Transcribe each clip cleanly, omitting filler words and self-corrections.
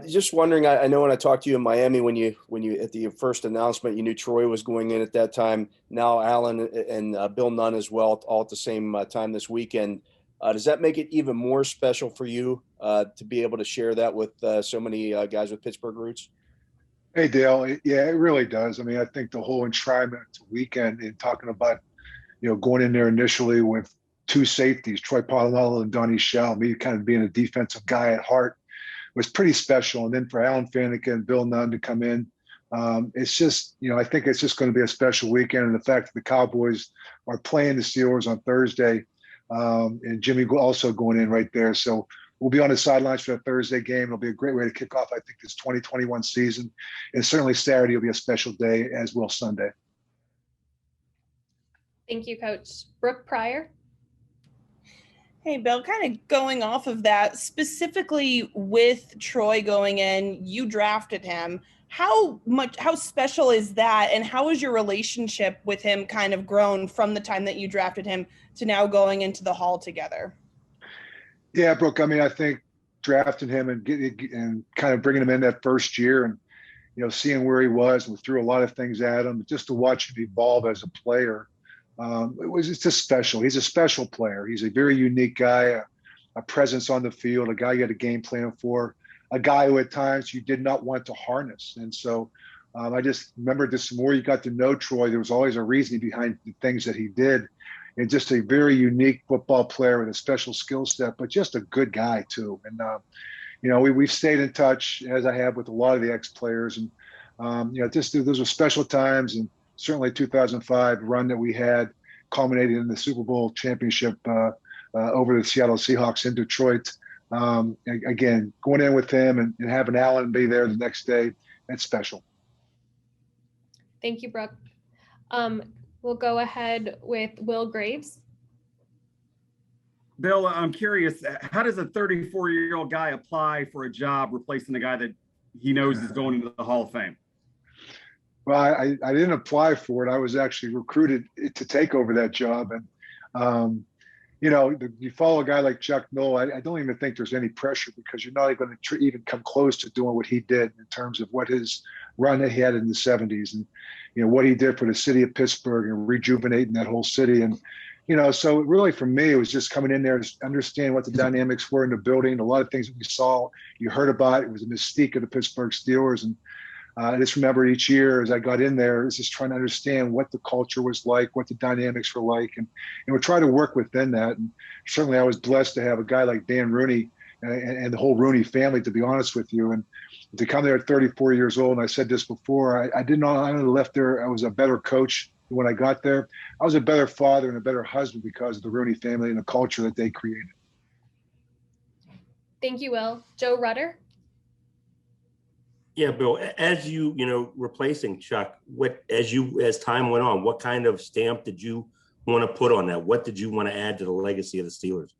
Just wondering. I know when I talked to you in Miami, when you at the first announcement, you knew Troy was going in at that time. Now Allen and Bill Nunn as well, all at the same time this weekend. Does that make it even more special for you to be able to share that with so many guys with Pittsburgh roots? Hey, Dale. Yeah, it really does. I mean, I think the whole enshrinement weekend in talking about, going in there initially with two safeties, Troy Polamalu and Donnie Shell, me kind of being a defensive guy at heart, was pretty special. And then for Alan Faneca and Bill Nunn to come in, it's just, I think it's just going to be a special weekend. And the fact that the Cowboys are playing the Steelers on Thursday, and Jimmy also going in right there. So we'll be on the sidelines for that Thursday game. It'll be a great way to kick off, I think, this 2021 season. And certainly Saturday will be a special day, as will Sunday. Thank you, Coach. Brooke Pryor. Hey, Bill, kind of going off of that, specifically with Troy going in, you drafted him. How special is that? And how has your relationship with him kind of grown from the time that you drafted him to now going into the Hall together? Yeah, Brooke, I mean, I think drafting him and kind of bringing him in that first year and, seeing where he was, and we threw a lot of things at him, just to watch him evolve as a player. It's just special. He's a special player. He's a very unique guy, a presence on the field, a guy you had a game plan for, a guy who at times you did not want to harness. And so I just remember this, the more you got to know Troy, there was always a reason behind the things that he did. And just a very unique football player with a special skill set, but just a good guy too. And, we've stayed in touch, as I have with a lot of the ex-players. And, those were special times. And certainly 2005 run that we had culminated in the Super Bowl championship over the Seattle Seahawks in Detroit. Again, going in with him and having Allen be there the next day, that's special. Thank you, Brooke. We'll go ahead with Will Graves. Bill, I'm curious, how does a 34-year-old guy apply for a job replacing the guy that he knows is going into the Hall of Fame? Well, I didn't apply for it. I was actually recruited to take over that job. And, you follow a guy like Chuck Noll, I don't even think there's any pressure, because you're not even going to even come close to doing what he did in terms of what his run that he had in the 70s and, what he did for the city of Pittsburgh and rejuvenating that whole city. And, so really for me, it was just coming in there to understand what the dynamics were in the building. A lot of things that we saw, you heard about, it was a mystique of the Pittsburgh Steelers. And I just remember each year as I got in there, was just trying to understand what the culture was like, what the dynamics were like, and we try to work within that. And certainly I was blessed to have a guy like Dan Rooney and the whole Rooney family, to be honest with you. And to come there at 34 years old, and I said this before, I didn't know I left there. I was a better coach when I got there. I was a better father and a better husband because of the Rooney family and the culture that they created. Thank you, Will. Joe Rudder. Yeah, Bill, as replacing Chuck, as time went on, what kind of stamp did you want to put on that? What did you want to add to the legacy of the Steelers?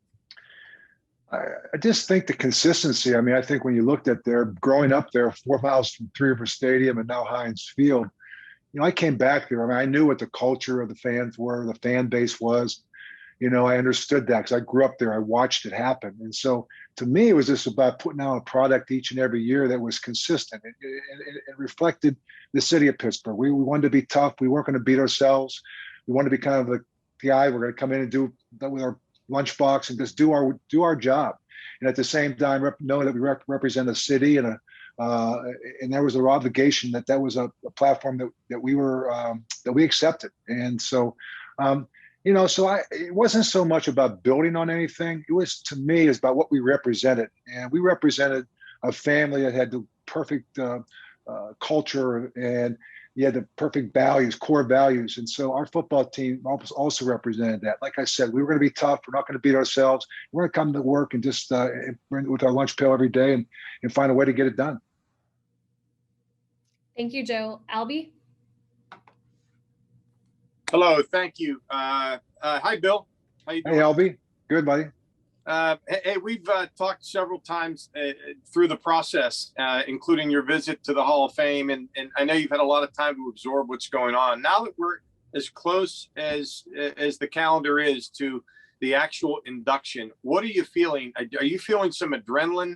I just think the consistency. I mean, I think when you looked at growing up there, 4 miles from Three River Stadium and now Heinz Field, I came back there. I mean, I knew what the culture of the fans were, the fan base was. I understood that because I grew up there. I watched it happen. And so to me, it was just about putting out a product each and every year that was consistent. It reflected the city of Pittsburgh. We wanted to be tough. We weren't going to beat ourselves. We wanted to be kind of the guy we're going to come in and do that with our lunchbox and just do our job. And at the same time, know that we represent a city and there was an obligation that was a platform that we accepted. And so, it wasn't so much about building on anything. It was, to me, it's about what we represented. And we represented a family that had the perfect culture, and you had the perfect values, core values. And so our football team also represented that. Like I said, we were going to be tough. We're not going to beat ourselves. We're going to come to work and just bring with our lunch pail every day and find a way to get it done. Thank you, Joe. Albie? Hello, thank you. Hi, Bill. How you doing? Hey, Albie. Good, buddy. Hey, we've talked several times through the process, including your visit to the Hall of Fame, and I know you've had a lot of time to absorb what's going on. Now that we're as close as the calendar is to the actual induction, what are you feeling? Are you feeling some adrenaline?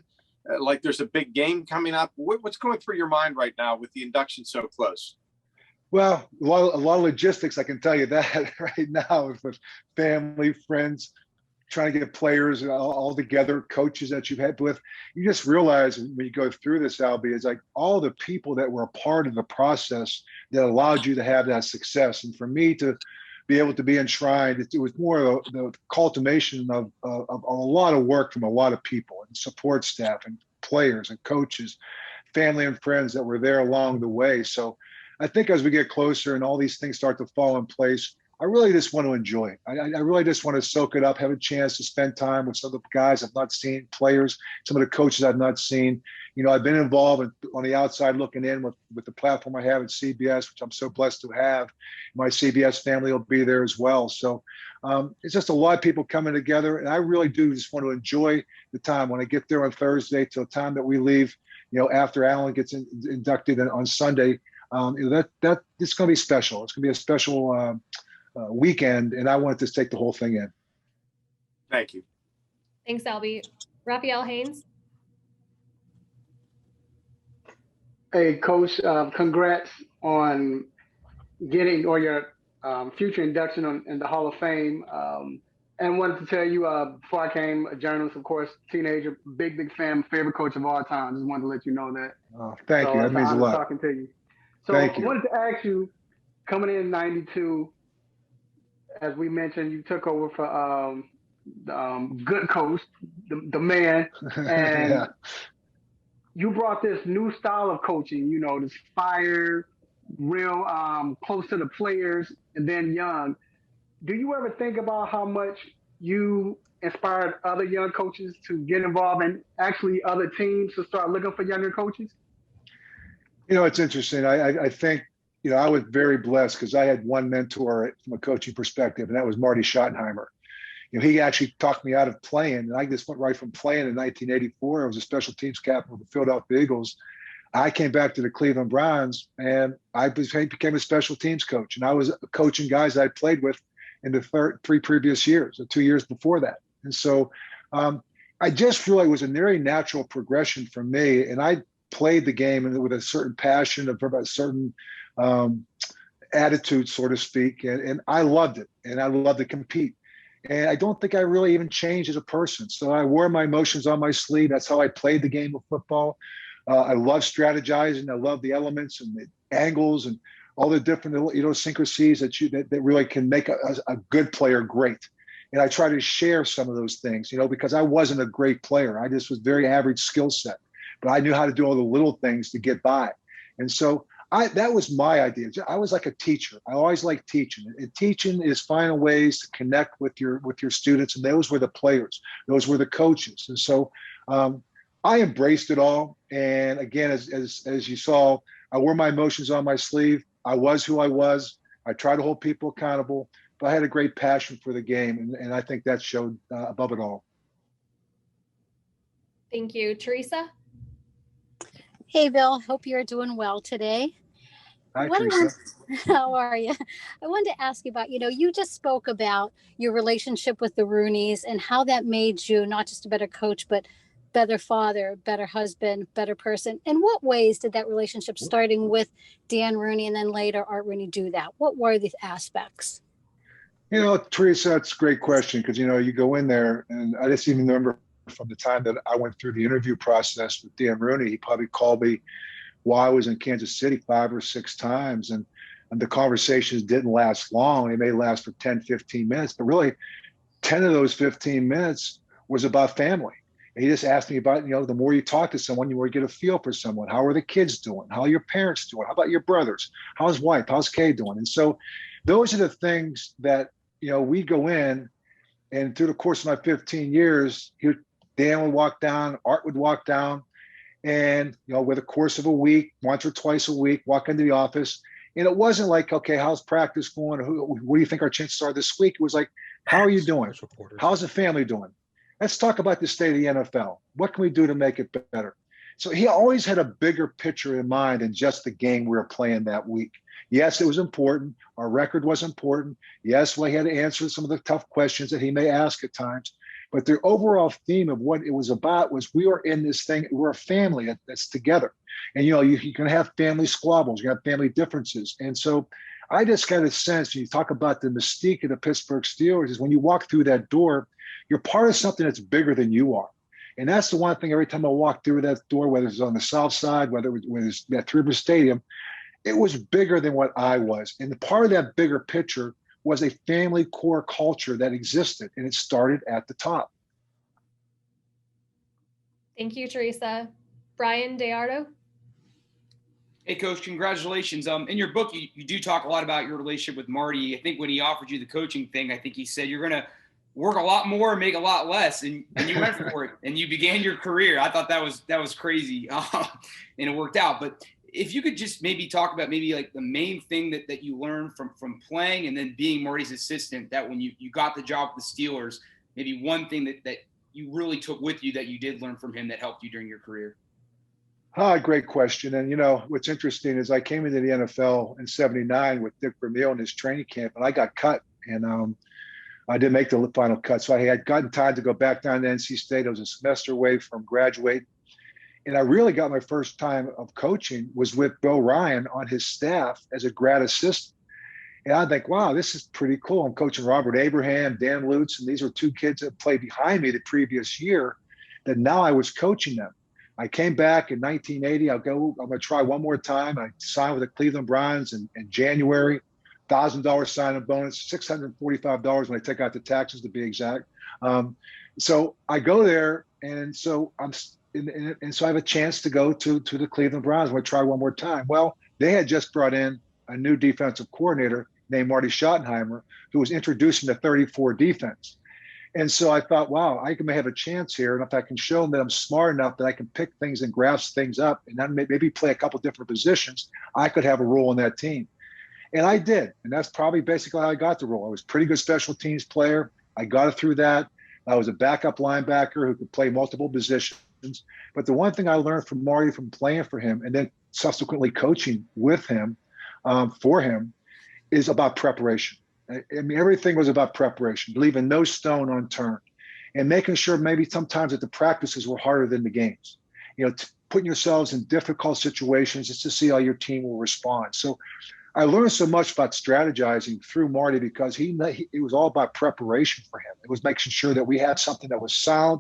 like there's a big game coming up? What's going through your mind right now with the induction so close? Well, a lot of logistics, I can tell you that right now, with family, friends, trying to get players all together, coaches that you've had with. You just realize when you go through this, Albie, is like all the people that were a part of the process that allowed you to have that success. And for me to be able to be enshrined, it was more of the cultivation of a lot of work from a lot of people and support staff and players and coaches, family and friends that were there along the way. So I think as we get closer and all these things start to fall in place, I really just want to enjoy it. I really just want to soak it up, have a chance to spend time with some of the guys I've not seen, players, some of the coaches I've not seen. You know, I've been involved on the outside looking in with the platform I have at CBS, which I'm so blessed to have. My CBS family will be there as well. So it's just a lot of people coming together. And I really do just want to enjoy the time when I get there on Thursday till the time that we leave, you know, after Alan gets inducted on Sunday. That it's going to be special. It's going to be a special weekend, and I wanted to take the whole thing in. Thank you. Thanks, Albie. Raphael Haynes. Hey, Coach, congrats on getting or your future induction in the Hall of Fame. And wanted to tell you, before I came a journalist, of course, teenager, big fan, favorite coach of all time. Just wanted to let you know that. Oh, thank you. That means a lot. Talking to you. So Thank you. I wanted to ask you, coming in '92, as we mentioned, you took over for good coach, the man, and Yeah. you brought this new style of coaching, you know, this fire, real close to the players, and then young. Do you ever think about how much you inspired other young coaches to get involved and actually other teams to start looking for younger coaches? You know, it's interesting. I think, you know, I was very blessed because I had one mentor from a coaching perspective, and that was Marty Schottenheimer. You know, he actually talked me out of playing, and I just went right from playing in 1984. I was a special teams captain of the Philadelphia Eagles. I came back to the Cleveland Browns, and I became a special teams coach. And I was coaching guys I played with in the 3 previous years, or 2 years before that. And so I just feel like it was a very natural progression for me. And I played the game with a certain passion, of a certain attitude, so to speak. And I loved it. And I loved to compete. And I don't think I really even changed as a person. So I wore my emotions on my sleeve. That's how I played the game of football. I love strategizing. I love the elements and the angles and all the different idiosyncrasies that really can make a good player great. And I try to share some of those things, you know, because I wasn't a great player. I just was very average skill set, but I knew how to do all the little things to get by. And so that was my idea. I was like a teacher. I always liked teaching. And teaching is finding ways to connect with your students, and those were the players. Those were the coaches. And so I embraced it all. And again, as you saw, I wore my emotions on my sleeve. I was who I was. I tried to hold people accountable, but I had a great passion for the game, and I think that showed above it all. Thank you. Teresa? Hey, Bill. Hope you're doing well today. Hi, Teresa. How are you? I wanted to ask you about, you just spoke about your relationship with the Rooneys and how that made you not just a better coach, but better father, better husband, better person. In what ways did that relationship, starting with Dan Rooney and then later Art Rooney, do that? What were these aspects? Teresa, that's a great question because, you go in there, and I just even remember from the time that I went through the interview process with Dan Rooney, he probably called me while I was in Kansas City 5 or 6 times. And the conversations didn't last long. They may last for 10, 15 minutes, but really 10 of those 15 minutes was about family. And he just asked me about, the more you talk to someone, the more you get a feel for someone. How are the kids doing? How are your parents doing? How about your brothers? How's wife? How's Kay doing? And so those are the things that, we go in, and through the course of my 15 years, Dan would walk down, Art would walk down, and, with the course of a week, once or twice a week, walk into the office. And it wasn't like, okay, how's practice going? What do you think our chances are this week? It was like, how are you doing? How's the family doing? Let's talk about the state of the NFL. What can we do to make it better? So he always had a bigger picture in mind than just the game we were playing that week. Yes, it was important. Our record was important. Yes, we had to answer some of the tough questions that he may ask at times. But the overall theme of what it was about was we were in this thing, we're a family that's together. And, you can have family squabbles, you have family differences. And so I just got a sense, when you talk about the mystique of the Pittsburgh Steelers, is when you walk through that door, you're part of something that's bigger than you are. And that's the one thing every time I walk through that door, whether it's on the South Side, whether it was at Three River Stadium, it was bigger than what I was. And the part of that bigger picture was a family core culture that existed, and it started at the top. Thank you, Teresa. Brian DeArdo. Hey, Coach, congratulations. In your book, you do talk a lot about your relationship with Marty. I think when he offered you the coaching thing, I think he said you're going to work a lot more and make a lot less, and you went for it, and you began your career. I thought that was crazy, and it worked out. But if you could just maybe talk about maybe like the main thing that you learned from playing and then being Marty's assistant, that when you got the job with the Steelers, maybe one thing that you really took with you that you did learn from him that helped you during your career. Great question. And, what's interesting is I came into the NFL in '79 with Dick Vermeil in his training camp, and I got cut. And I didn't make the final cut. So I had gotten time to go back down to NC State. I was a semester away from graduating. And I really got my first time of coaching was with Bill Ryan on his staff as a grad assistant. And I think, wow, this is pretty cool. I'm coaching Robert Abraham, Dan Lutz, and these were two kids that played behind me the previous year that now I was coaching them. I came back in 1980. I'm going to try one more time. I signed with the Cleveland Browns in January. $1,000 sign-on bonus, $645 when I take out the taxes to be exact. So I go there, and so so I have a chance to go to the Cleveland Browns. I'm going to try one more time. Well, they had just brought in a new defensive coordinator named Marty Schottenheimer, who was introducing the 34 defense. And so I thought, wow, I may have a chance here. And if I can show them that I'm smart enough that I can pick things and grasp things up and then maybe play a couple different positions, I could have a role on that team. And I did. And that's probably basically how I got the role. I was a pretty good special teams player. I got it through that. I was a backup linebacker who could play multiple positions. But the one thing I learned from Marty from playing for him and then subsequently coaching with him, for him, is about preparation. I mean, everything was about preparation, leaving no stone unturned and making sure maybe sometimes that the practices were harder than the games. Putting yourselves in difficult situations just to see how your team will respond. So I learned so much about strategizing through Marty because it was all about preparation for him. It was making sure that we had something that was sound,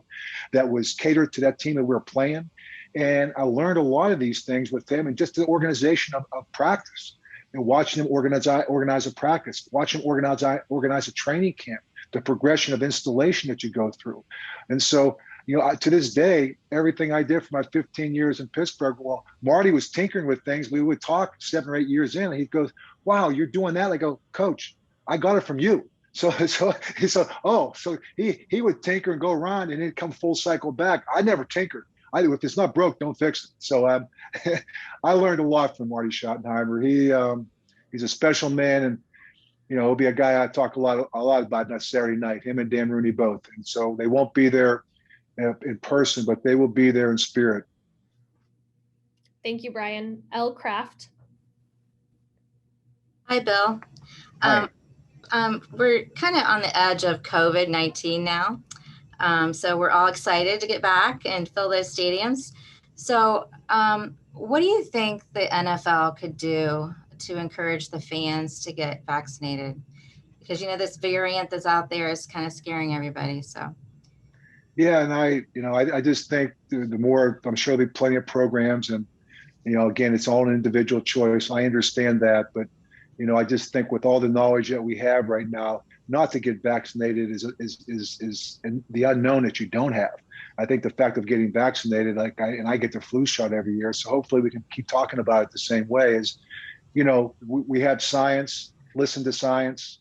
that was catered to that team that we were playing. And I learned a lot of these things with him and just the organization of practice and watching him organize a practice, watching him organize a training camp, the progression of installation that you go through. And so, to this day, everything I did for my 15 years in Pittsburgh, well, Marty was tinkering with things. We would talk 7 or 8 years in, and he goes, wow, you're doing that? I go, Coach, I got it from you. So he would tinker and go around and then come full cycle back. I never tinkered. If it's not broke, don't fix it. So I learned a lot from Marty Schottenheimer. He's a special man, and he'll be a guy I talk a lot about that Saturday night. Him and Dan Rooney both, and so they won't be there in person, but they will be there in spirit. Thank you, Brian. L. Kraft. Hi, Bill. Hi. We're kind of on the edge of COVID-19 now. So we're all excited to get back and fill those stadiums. So what do you think the NFL could do to encourage the fans to get vaccinated? Because, this variant that's out there is kind of scaring everybody. So. Yeah, and I just think the more, I'm sure there'll be plenty of programs, and again, it's all an individual choice. I understand that, but I just think with all the knowledge that we have right now, not to get vaccinated is the unknown that you don't have. I think the fact of getting vaccinated, I get the flu shot every year, so hopefully we can keep talking about it the same way. As we have science, listen to science.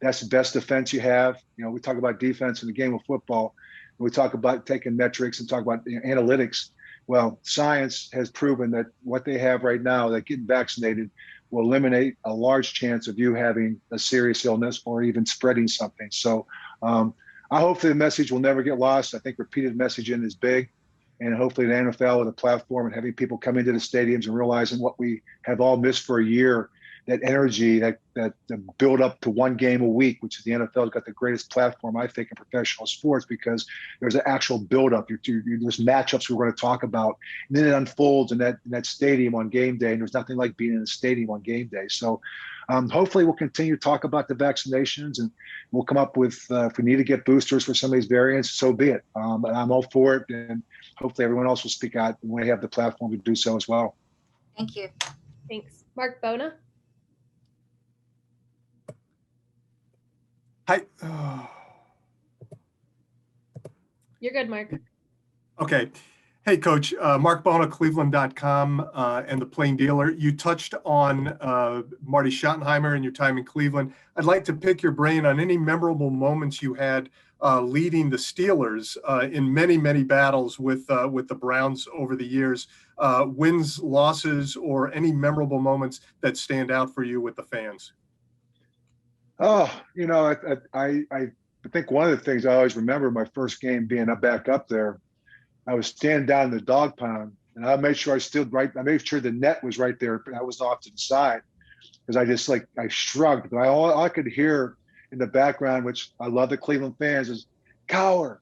That's the best defense you have. We talk about defense in the game of football. We talk about taking metrics and talk about analytics. Well, science has proven that what they have right now, that getting vaccinated will eliminate a large chance of you having a serious illness or even spreading something. So I hope the message will never get lost. I think repeated messaging is big. And hopefully the NFL with a platform and having people come into the stadiums and realizing what we have all missed for a year, that energy, that build up to one game a week, which is the NFL's got the greatest platform, I think, in professional sports, because there's an actual build up. There's matchups we're going to talk about, and then it unfolds in that stadium on game day. And there's nothing like being in a stadium on game day. So hopefully we'll continue to talk about the vaccinations, and we'll come up with, if we need to get boosters for some of these variants, so be it. And I'm all for it. And hopefully everyone else will speak out when they have the platform to do so as well. Thank you. Thanks. Mark Bona? Hi. You're good, Mark. Okay. Hey, Coach. Mark Bona, Cleveland.com, and the Plain Dealer. You touched on Marty Schottenheimer and your time in Cleveland. I'd like to pick your brain on any memorable moments you had leading the Steelers in many, many battles with the Browns over the years. Wins, losses, or any memorable moments that stand out for you with the fans. Oh, I think one of the things I always remember my first game being back up there, I was standing down in the dog pound, and I made sure I made sure the net was right there, but I was off to the side, because I shrugged, but all I could hear in the background, which I love the Cleveland fans, is, Cowher,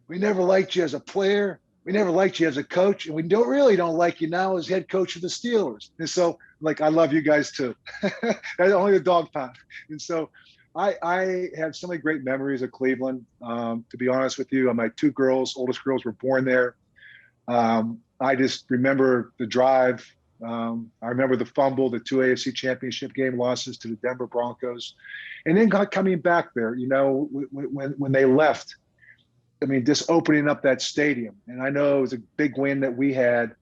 we never liked you as a player. We never liked you as a coach, and we don't like you now as head coach of the Steelers. And so, I love you guys too. That's only the dog pound. And so I have so many great memories of Cleveland. To be honest with you, my two oldest girls were born there. I just remember the drive. I remember the fumble, the 2 AFC championship game losses to the Denver Broncos. And then coming back there, when they left, just opening up that stadium. And I know it was a big win that we had,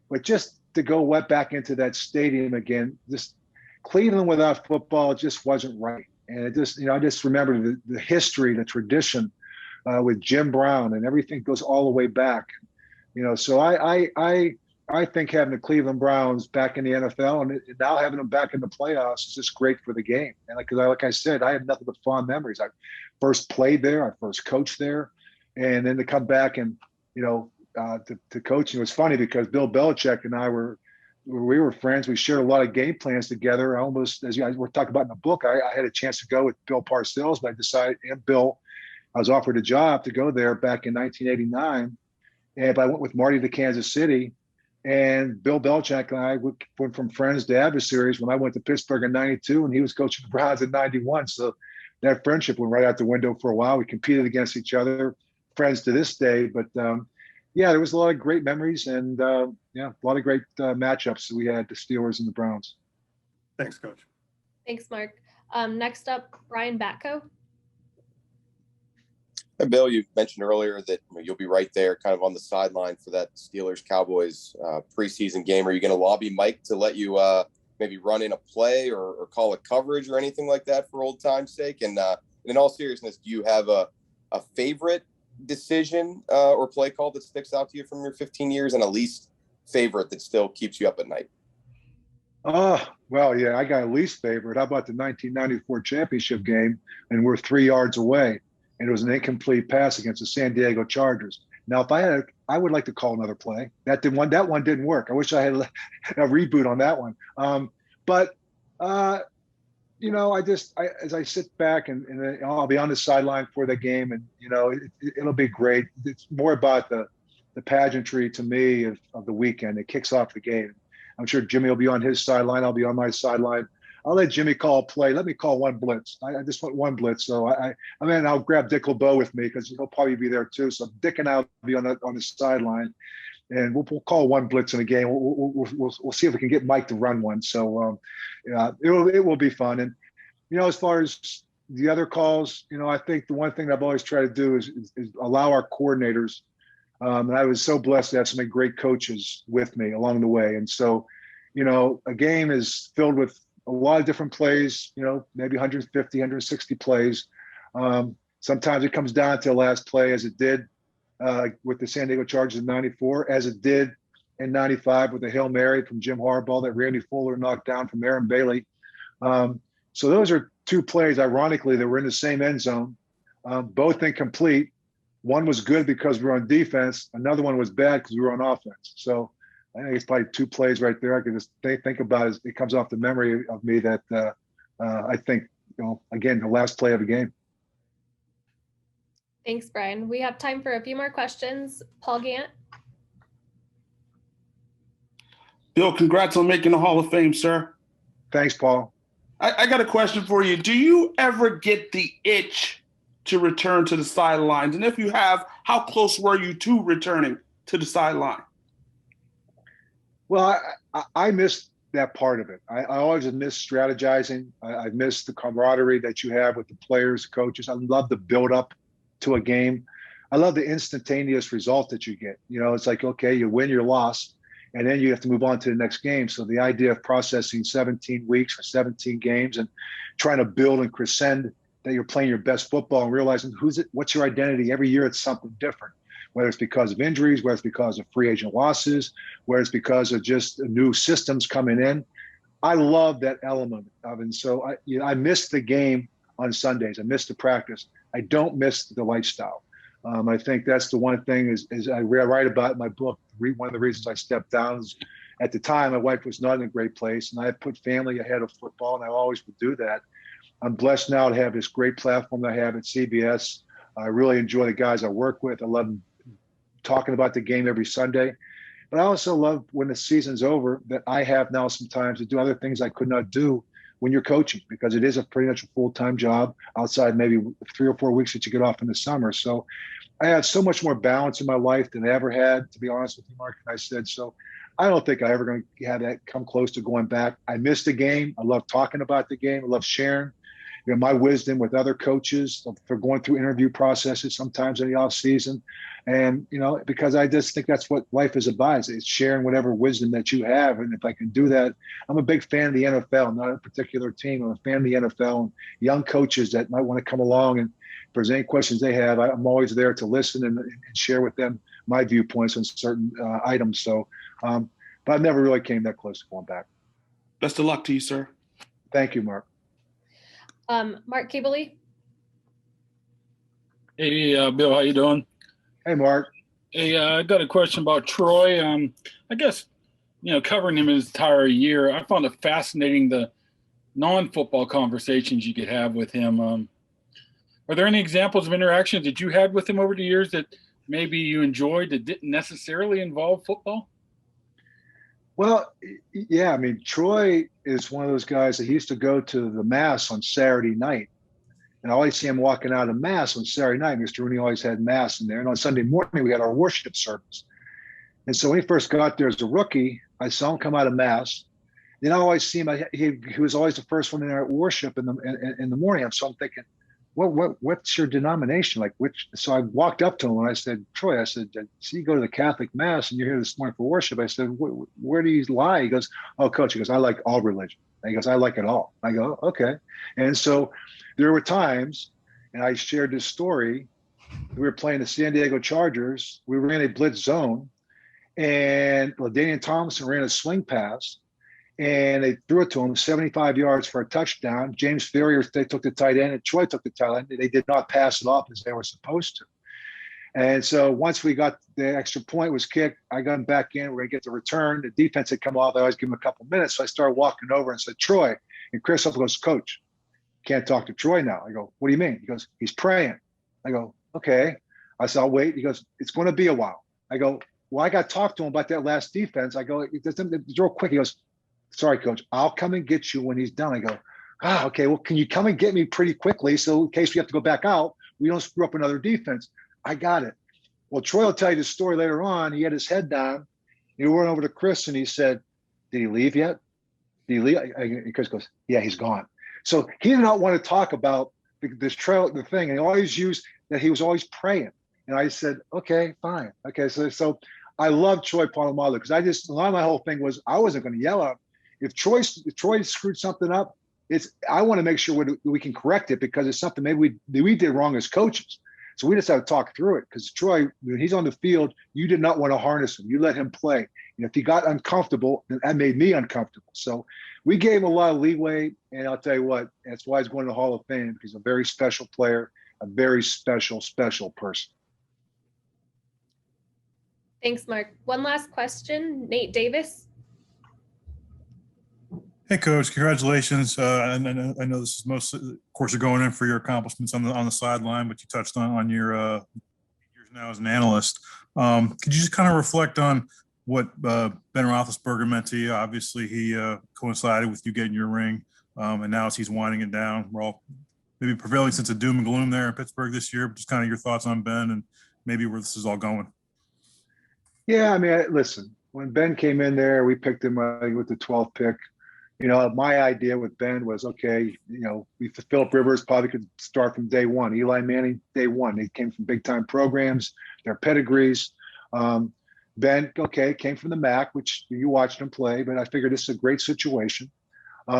but just to go back into that stadium again, just Cleveland without football just wasn't right. And I just remember the history, the tradition with Jim Brown, and everything goes all the way back. So I think having the Cleveland Browns back in the NFL and now having them back in the playoffs is just great for the game. And like I said, I have nothing but fond memories. I first played there, I first coached there, and then to come back and to coaching. It was funny because Bill Belichick and I were friends. We shared a lot of game plans together. I almost, as you guys were talking about in the book, I had a chance to go with Bill Parcells, but I decided, and Bill, I was offered a job to go there back in 1989. And I went with Marty to Kansas City, and Bill Belichick and I went from friends to adversaries when I went to Pittsburgh in 92 and he was coaching the Browns in 91. So that friendship went right out the window for a while. We competed against each other, friends to this day. But there was a lot of great memories and a lot of great matchups we had, the Steelers and the Browns. Thanks, Coach. Thanks, Mark. Next up, Brian Batko. Hey, Bill, you mentioned earlier that you'll be right there kind of on the sideline for that Steelers-Cowboys preseason game. Are you going to lobby Mike to let you maybe run in a play or call a coverage or anything like that for old time's sake? And in all seriousness, do you have a favorite decision or play call that sticks out to you from your 15 years and a least favorite that still keeps you up at night? Well, yeah, I got a least favorite. How about the 1994 championship game? And we're 3 yards away, and it was an incomplete pass against the San Diego Chargers. Now, if I would like to call another play. That one didn't work. I wish I had a reboot on that one. As I sit back and I'll be on the sideline for the game, and it'll be great. It's more about the pageantry to me of the weekend. It kicks off the game. I'm sure Jimmy will be on his sideline. I'll be on my sideline. I'll let Jimmy call a play. Let me call one blitz. I just want one blitz. So I'll grab Dick LeBeau with me because he'll probably be there too. So Dick and I will be on the sideline, and we'll call one blitz in a game. We'll see if we can get Mike to run one. So it will be fun. And as far as the other calls, I think the one thing I've always tried to do is allow our coordinators. And I was so blessed to have so many great coaches with me along the way. And so, a game is filled with a lot of different plays, maybe 150, 160 plays. Sometimes it comes down to the last play, as it did with the San Diego Chargers in 94, as it did in 95 with the Hail Mary from Jim Harbaugh that Randy Fuller knocked down from Aaron Bailey. So those are two plays, ironically, that were in the same end zone, both incomplete. One was good because we were on defense. Another one was bad because we were on offense. So I think it's probably 2 plays right there. I can just think about it. It comes off the memory of me that I think, again, the last play of the game. Thanks, Brian. We have time for a few more questions. Paul Gant. Bill, congrats on making the Hall of Fame, sir. Thanks, Paul. I got a question for you. Do you ever get the itch to return to the sidelines? And if you have, how close were you to returning to the sideline? Well, I missed that part of it. I always miss strategizing. I miss the camaraderie that you have with the players, the coaches. I love the build up to a game. I love the instantaneous result that you get. It's like, okay, you win, you're lost, and then you have to move on to the next game. So the idea of processing 17 weeks for 17 games and trying to build and crescend that you're playing your best football and realizing what's your identity. Every year it's something different, whether it's because of injuries, whether it's because of free agent losses, whether it's because of just new systems coming in. I love that element of it. And so I miss the game on Sundays. I miss the practice. I don't miss the lifestyle. I think that's the one thing is I write about in my book. One of the reasons I stepped down is at the time, my wife was not in a great place, and I put family ahead of football, and I always would do that. I'm blessed now to have this great platform that I have at CBS. I really enjoy the guys I work with. I love talking about the game every Sunday. But I also love when the season's over that I have now some time to do other things I could not do when you're coaching, because it is a pretty much a full-time job outside maybe 3 or 4 weeks that you get off in the summer. So I have so much more balance in my life than I ever had, to be honest with you, Mark. And I said, so I don't think I ever going to have that come close to going back. I miss the game. I love talking about the game. I love sharing my wisdom with other coaches for going through interview processes sometimes in the off season. And, because I just think that's what life is about. It's sharing whatever wisdom that you have. And if I can do that, I'm a big fan of the NFL, not a particular team. I'm a fan of the NFL and young coaches that might want to come along. And if there's any questions they have, I'm always there to listen and share with them my viewpoints on certain items. So, but I never really came that close to going back. Best of luck to you, sir. Thank you, Mark. Mark Kabley. Hey, Bill, how you doing? Hey, Mark. Hey, I got a question about Troy. I guess, covering him his entire year, I found it fascinating the non-football conversations you could have with him. Are there any examples of interactions that you had with him over the years that maybe you enjoyed that didn't necessarily involve football? Well, yeah, Troy is one of those guys that he used to go to the mass on Saturday night. And I always see him walking out of mass on Saturday night. Mr. Rooney always had mass in there. And on Sunday morning, we had our worship service. And so when he first got there as a rookie, I saw him come out of mass. Then I always see him, he was always the first one in there at worship in the morning. So I'm thinking, what's your denomination? So I walked up to him and I said, Troy, I said, see, you go to the Catholic mass and you're here this morning for worship. I said, where do you lie? He goes, oh, coach, he goes, I like all religion. And he goes, I like it all. I go, okay. And so there were times, and I shared this story, we were playing the San Diego Chargers. We ran a blitz zone, and LaDainian Tomlinson ran a swing pass, and they threw it to him 75 yards for a touchdown. James Ferrier, they took the tight end, and Troy took the tight end. They did not pass it off as they were supposed to. And so once we got the extra point was kicked, I got him back in. We're going to get the return. The defense had come off. I always give him a couple minutes. So I started walking over and said, Troy. And Chris goes, Coach, can't talk to Troy now. I go, what do you mean? He goes, he's praying. I go, okay. I said, I'll wait. He goes, it's going to be a while. I go, well, I got to talk to him about that last defense. I go, it's real quick. He goes, sorry, Coach, I'll come and get you when he's done. I go, okay, well, can you come and get me pretty quickly so in case we have to go back out, we don't screw up another defense. I got it. Well, Troy will tell you the story later on. He had his head down. He went over to Chris and he said, did he leave yet? Did he leave? And Chris goes, yeah, he's gone. So he did not want to talk about this trail, the thing. And he always used that he was always praying. And I said, okay, fine. Okay, so I love Troy Polamalu because a lot of my whole thing was I wasn't going to yell at him. If Troy screwed something up, I want to make sure we can correct it because it's something maybe we did wrong as coaches. So we just have to talk through it because Troy, when he's on the field, you did not want to harness him. You let him play. And if he got uncomfortable, then that made me uncomfortable. So we gave him a lot of leeway. And I'll tell you what, that's why he's going to the Hall of Fame because he's a very special player, a very special, special person. Thanks, Mark. One last question, Nate Davis. Hey, Coach, congratulations. And I know this is mostly, of course, you're going in for your accomplishments on the sideline, but you touched on your years now as an analyst. Could you just kind of reflect on what Ben Roethlisberger meant to you? Obviously, he coincided with you getting your ring, and now as he's winding it down, we're all maybe prevailing sense of doom and gloom there in Pittsburgh this year. But just kind of your thoughts on Ben and maybe where this is all going. Yeah, I mean, listen, when Ben came in there, we picked him with the 12th pick. You know, my idea with Ben was, okay, you know, Philip Rivers probably could start from day one. Eli Manning, day one. They came from big time programs, their pedigrees. Ben, okay, came from the MAC, which you watched him play, but I figured this is a great situation. We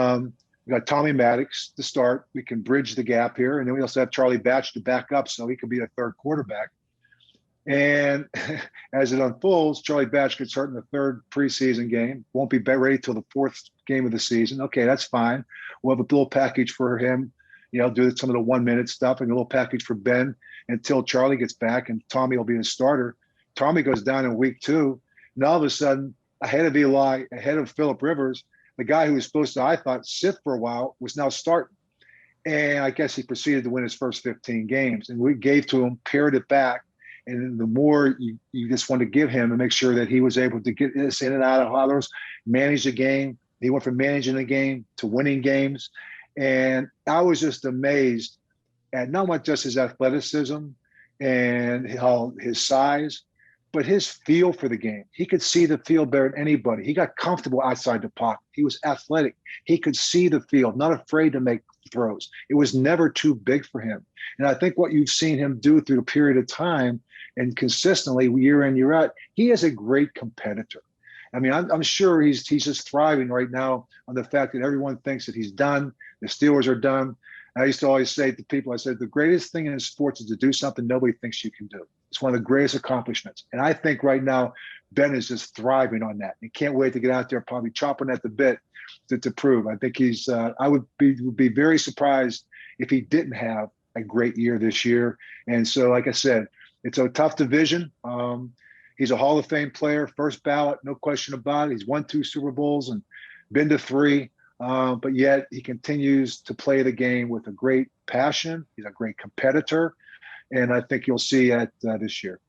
got Tommy Maddox to start. We can bridge the gap here. And then we also have Charlie Batch to back up, so he could be a third quarterback. And as it unfolds, Charlie Batch gets hurt in the third preseason game. Won't be ready till the fourth game of the season. Okay, that's fine. We'll have a little package for him, you know, do some of the 1 minute stuff and a little package for Ben until Charlie gets back and Tommy will be the starter. Tommy goes down in week 2. And all of a sudden, ahead of Eli, ahead of Philip Rivers, the guy who was supposed to, I thought, sit for a while was now starting. And I guess he proceeded to win his first 15 games. And we gave to him, pared it back. And the more you just want to give him and make sure that he was able to get this in and out of others, manage the game. He went from managing the game to winning games. And I was just amazed at not just his athleticism and how his size, but his feel for the game. He could see the field better than anybody. He got comfortable outside the pocket. He was athletic. He could see the field, not afraid to make throws. It was never too big for him. And I think what you've seen him do through a period of time and consistently year in, year out, he is a great competitor. I mean, I'm sure he's just thriving right now on the fact that everyone thinks that he's done. The Steelers are done. I used to always say to people, I said, the greatest thing in sports is to do something nobody thinks you can do. It's one of the greatest accomplishments. And I think right now, Ben is just thriving on that. He can't wait to get out there, probably chopping at the bit to prove. I think he's, I would be very surprised if he didn't have a great year this year. And so, like I said, it's a tough division. He's a Hall of Fame player, first ballot, no question about it. He's won 2 Super Bowls and been to 3. But yet he continues to play the game with a great passion. He's a great competitor. And I think you'll see that this year.